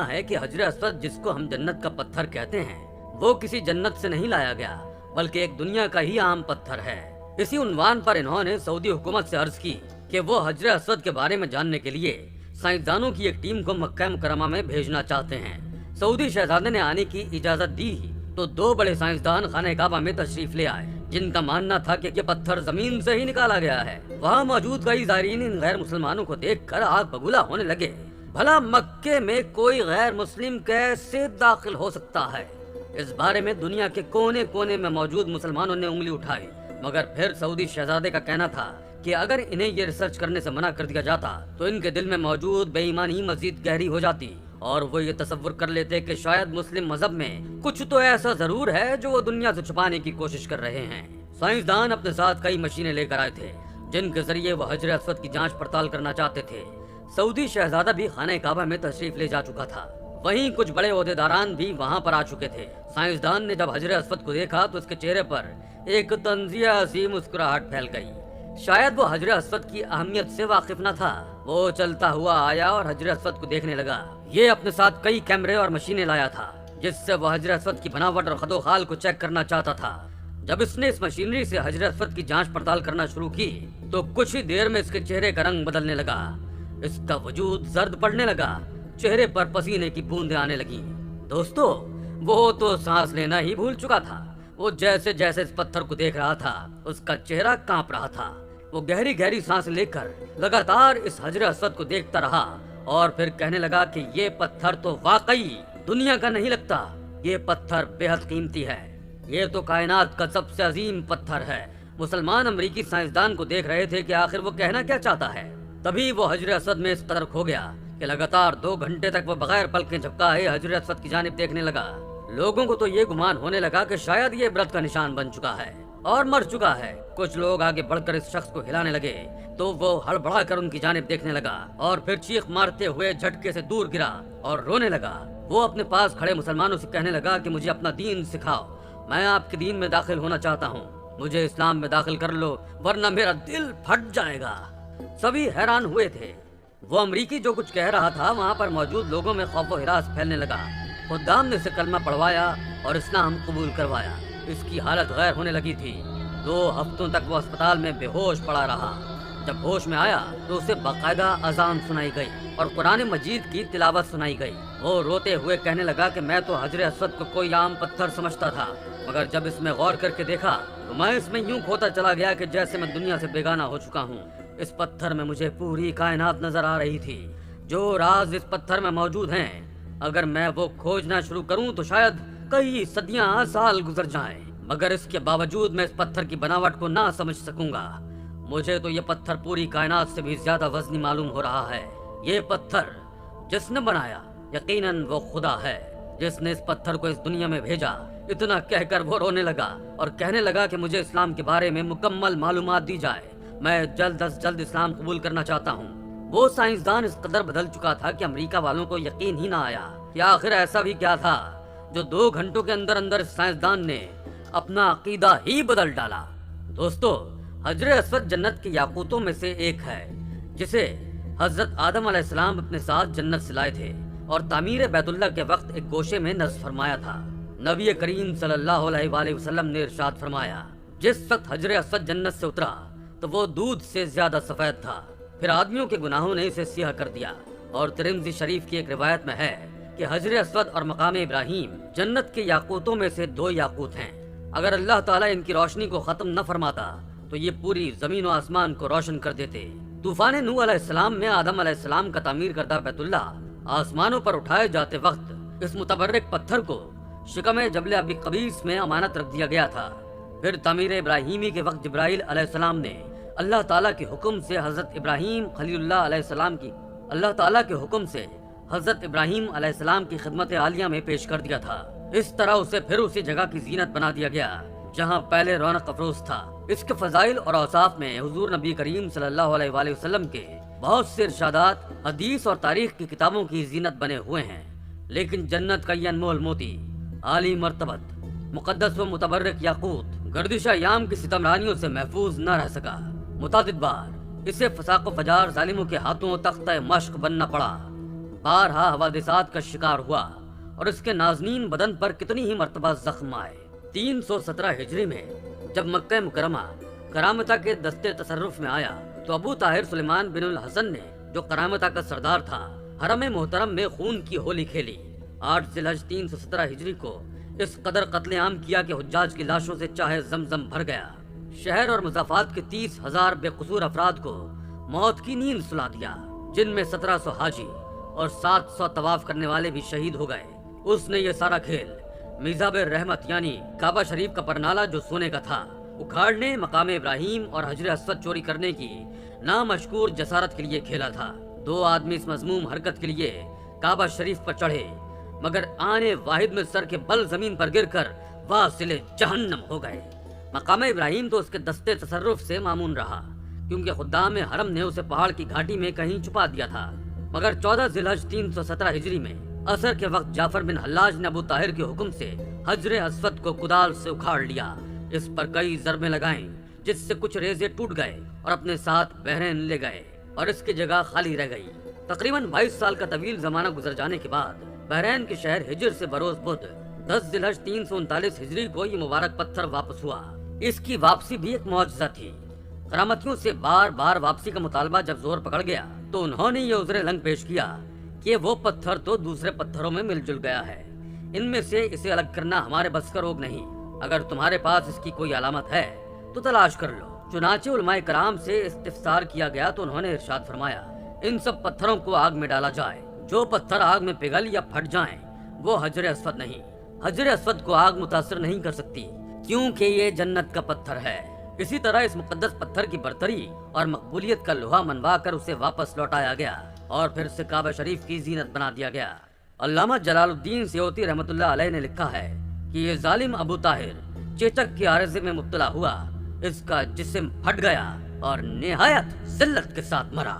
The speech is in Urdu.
ہے کہ حجر اسود جس کو ہم جنت کا پتھر کہتے ہیں وہ کسی جنت سے نہیں لایا گیا بلکہ ایک دنیا کا ہی عام پتھر ہے۔ اسی عنوان پر انہوں نے سعودی حکومت سے عرض کی کہ وہ حجر اسود کے بارے میں جاننے کے لیے سائنسدانوں کی ایک ٹیم کو مکہ مکرمہ میں بھیجنا چاہتے ہیں۔ سعودی شہزادے نے آنے کی اجازت دی تو دو بڑے سائنسدان خانہ کعبہ میں تشریف لے آئے جن کا ماننا تھا کہ یہ پتھر زمین سے ہی نکالا گیا ہے۔ وہاں موجود کئی زائرین ان غیر مسلمانوں کو دیکھ کر آگ بگولا ہونے لگے۔ بھلا مکے میں کوئی غیر مسلم کیسے داخل ہو سکتا ہے؟ اس بارے میں دنیا کے کونے کونے میں موجود مسلمانوں نے انگلی اٹھائی، مگر پھر سعودی شہزادے کا کہنا تھا کہ اگر انہیں یہ ریسرچ کرنے سے منع کر دیا جاتا تو ان کے دل میں موجود بے ایمانی مزید گہری ہو جاتی اور وہ یہ تصور کر لیتے کہ شاید مسلم مذہب میں کچھ تو ایسا ضرور ہے جو وہ دنیا سے چھپانے کی کوشش کر رہے ہیں۔ سائنسدان اپنے ساتھ کئی مشینیں لے کر آئے تھے جن کے ذریعے وہ حجر اسود کی جانچ پڑتال کرنا چاہتے تھے۔ سعودی شہزادہ بھی خانہ کعبہ میں تشریف لے جا چکا تھا، وہیں کچھ بڑے عہدیداران بھی وہاں پر آ چکے تھے۔ سائنسدان نے جب حجر اسود کو دیکھا تو اس کے چہرے پر ایک طنزیہ سی مسکراہٹ پھیل گئی۔ شاید وہ حجر اسود کی اہمیت سے واقف نہ تھا۔ وہ چلتا ہوا آیا اور حجر اسود کو دیکھنے لگا۔ یہ اپنے ساتھ کئی کیمرے اور مشینیں لایا تھا جس سے وہ حجر اسود کی بناوٹ اور خد و خال کو چیک کرنا چاہتا تھا۔ جب اس نے اس مشینری سے حجر اسود کی جانچ پڑتال کرنا شروع کی تو کچھ ہی دیر میں اس کے چہرے کا رنگ بدلنے لگا، اس کا وجود زرد پڑنے لگا، چہرے پر پسینے کی بوندیں آنے لگیں۔ دوستو، وہ تو سانس لینا ہی بھول چکا تھا۔ وہ جیسے جیسے اس پتھر کو دیکھ رہا تھا اس کا چہرہ کانپ رہا تھا۔ وہ گہری گہری سانس لے کر لگاتار اس حجر اسود کو دیکھتا رہا اور پھر کہنے لگا کہ یہ پتھر تو واقعی دنیا کا نہیں لگتا، یہ پتھر بے حد قیمتی ہے، یہ تو کائنات کا سب سے عظیم پتھر ہے۔ مسلمان امریکی سائنسدان کو دیکھ رہے تھے کہ آخر وہ کہنا کیا چاہتا ہے۔ تبھی وہ حجر اسود میں اس قدر کھو گیا کہ لگاتار 2 گھنٹے تک وہ بغیر پلکیں جھپکائے حجر اسود کی جانب دیکھنے لگا۔ لوگوں کو تو یہ گمان ہونے لگا کہ شاید یہ عبرت کا نشان بن چکا ہے اور مر چکا ہے۔ کچھ لوگ آگے بڑھ کر اس شخص کو ہلانے لگے تو وہ ہڑبڑا کر ان کی جانب دیکھنے لگا اور پھر چیخ مارتے ہوئے جھٹکے سے دور گرا اور رونے لگا۔ وہ اپنے پاس کھڑے مسلمانوں سے کہنے لگا کہ مجھے اپنا دین سکھاؤ، میں آپ کے دین میں داخل ہونا چاہتا ہوں، مجھے اسلام میں داخل کر لو ورنہ میرا دل پھٹ جائے گا۔ سبھی حیران ہوئے تھے۔ وہ امریکی جو کچھ کہہ رہا تھا وہاں پر موجود لوگوں میں خوف و ہراس پھیلنے لگا۔ خدام نے اسے کلمہ پڑھوایا اور اسلام قبول کروایا۔ اس کی حالت غیر ہونے لگی تھی۔ 2 ہفتوں تک وہ اسپتال میں بے ہوش پڑا رہا۔ جب ہوش میں آیا تو اسے باقاعدہ اذان سنائی گئی اور قرآن مجید کی تلاوت سنائی گئی۔ وہ روتے ہوئے کہنے لگا کہ میں تو حجر اسود کو کوئی عام پتھر سمجھتا تھا، مگر جب اس میں غور کر کے دیکھا تو میں اس میں یوں کھوتا چلا گیا کہ جیسے میں دنیا سے بیگانہ ہو چکا ہوں۔ اس پتھر میں مجھے پوری کائنات نظر آ رہی تھی۔ جو راز اس پتھر میں موجود ہیں اگر میں وہ کھوجنا شروع کروں تو شاید کئی صدیاں سال گزر جائیں، مگر اس کے باوجود میں اس پتھر کی بناوٹ کو نہ سمجھ سکوں گا۔ مجھے تو یہ پتھر پوری کائنات سے بھی زیادہ وزنی معلوم ہو رہا ہے۔ یہ پتھر جس نے بنایا یقیناً وہ خدا ہے جس نے اس پتھر کو اس دنیا میں بھیجا۔ اتنا کہہ کر وہ رونے لگا اور کہنے لگا کہ مجھے اسلام کے بارے میں مکمل معلومات دی جائے، میں جلد از جلد اسلام قبول کرنا چاہتا ہوں۔ وہ سائنسدان اس قدر بدل چکا تھا کہ امریکہ والوں کو یقین ہی نہ آیا کہ آخر ایسا بھی کیا تھا جو 2 گھنٹوں کے اندر اندر سائنسدان نے اپنا عقیدہ ہی بدل ڈالا۔ دوستو، حجر اسود جنت کے یاقوتوں میں سے ایک ہے جسے حضرت آدم علیہ السلام اپنے ساتھ جنت سے لائے تھے اور تعمیر بیت اللہ کے وقت ایک گوشے میں نصب فرمایا تھا۔ نبی کریم صلی اللہ علیہ وآلہ وسلم نے ارشاد فرمایا، جس وقت حجر اسود جنت سے اترا تو وہ دودھ سے زیادہ سفید تھا، پھر آدمیوں کے گناہوں نے اسے سیاہ کر دیا۔ اور ترمذی شریف کی ایک روایت میں ہے کہ حجر اسود اور مقام ابراہیم جنت کے یاقوتوں میں سے 2 یاقوت ہیں۔ اگر اللہ تعالیٰ ان کی روشنی کو ختم نہ فرماتا تو یہ پوری زمین و آسمان کو روشن کر دیتے۔ طوفان نوح علیہ السلام میں آدم علیہ السلام کا تعمیر کردہ بیت اللہ آسمانوں پر اٹھائے جاتے وقت اس متبرک پتھر کو شکم جبل ابی قبیس میں امانت رکھ دیا گیا تھا۔ پھر تعمیر ابراہیمی کے وقت جبرائیل علیہ السلام نے اللہ تعالیٰ کے حکم سے حضرت ابراہیم خلیل اللہ علیہ السلام کی خدمت عالیہ میں پیش کر دیا تھا۔ اس طرح اسے پھر اسی جگہ کی زینت بنا دیا گیا جہاں پہلے رونق افروز تھا۔ اس کے فضائل اور اوصاف میں حضور نبی کریم صلی اللہ علیہ وآلہ وسلم کے بہت سے ارشادات حدیث اور تاریخ کی کتابوں کی زینت بنے ہوئے ہیں، لیکن جنت کا یہ انمول موتی، عالی مرتبت، مقدس و متبرک یاقوت گردش ایام کی ستمرانیوں سے محفوظ نہ رہ سکا۔ متعدد بار اسے فساق و فجار ظالموں کے ہاتھوں تختہ مشق بننا پڑا۔ بارہا حوادثات کا شکار ہوا اور اس کے نازنین بدن پر کتنی ہی مرتبہ زخم آئے۔ 317 ہجری میں جب مکہ مکرمہ کرامتہ کے دستے تصرف میں آیا تو ابو طاہر سلیمان بن الحسن نے، جو کرامتہ کا سردار تھا، حرم محترم میں خون کی ہولی کھیلی۔ 8 ذی الحج 317 ہجری کو اس قدر قتل عام کیا کہ حجاج کی لاشوں سے چاہے زمزم بھر گیا۔ شہر اور مضافات کے 30,000 بے قصور افراد کو موت کی نیند سلا دیا، جن میں 1700 حاجی اور 700 طواف کرنے والے بھی شہید ہو گئے۔ اس نے یہ سارا کھیل میزاب رحمت یعنی کعبہ شریف کا پرنالہ جو سونے کا تھا اکھاڑنے، مقام ابراہیم اور حجر اسود چوری کرنے کی نامشکور جسارت کے لیے کھیلا تھا۔ 2 آدمی اس مذموم حرکت کے لیے کعبہ شریف پر چڑھے، مگر آنے واحد میں سر کے بل زمین پر گر کر واصل جہنم ہو گئے۔ مقام ابراہیم تو اس کے دستے تصرف سے مامون رہا، کیونکہ خدام حرم نے اسے پہاڑ کی گھاٹی میں کہیں چھپا دیا تھا۔ مگر 14 ذی الحج 317 ہجری میں عصر کے وقت جعفر بن حلاج نے ابو طاہر کے حکم سے حجر اسود کو کدال سے اکھاڑ لیا، اس پر کئی ضربیں لگائیں جس سے کچھ ریزے ٹوٹ گئے اور اپنے ساتھ بحرین لے گئے اور اس کی جگہ خالی رہ گئی۔ تقریباً 22 سال کا طویل زمانہ گزر جانے کے بعد بحرین کے شہر ہجر سے بروز بدھ 10 ذی الحج 339 ہجری کو یہ مبارک پتھر واپس ہوا۔ اس کی واپسی بھی ایک معجزہ تھی۔ کرامتیوں سے بار بار واپسی کا مطالبہ جب زور پکڑ گیا تو انہوں نے یہ عذر لنگ پیش کیا کہ وہ پتھر تو دوسرے پتھروں میں مل جل گیا ہے، ان میں سے اسے الگ کرنا ہمارے بس کا روگ نہیں۔ اگر تمہارے پاس اس کی کوئی علامت ہے تو تلاش کر لو۔ چنانچہ علماء کرام سے استفسار کیا گیا تو انہوں نے ارشاد فرمایا، ان سب پتھروں کو آگ میں ڈالا جائے، جو پتھر آگ میں پگھل یا پھٹ جائیں وہ حجر اسود نہیں۔ حجر اسود کو آگ متاثر نہیں کر سکتی کیونکہ یہ جنت کا پتھر ہے۔ اسی طرح اس مقدس پتھر کی برتری اور مقبولیت کا لوہا منوا کر اسے واپس لوٹایا گیا اور پھر سے کعبہ شریف کی زینت بنا دیا گیا۔ علامہ جلال الدین سیوطی رحمۃ اللہ علیہ نے لکھا ہے کہ یہ ظالم ابو طاہر چیچک کے عارضے میں مبتلا ہوا، اس کا جسم پھٹ گیا اور نہایت ذلت کے ساتھ مرا۔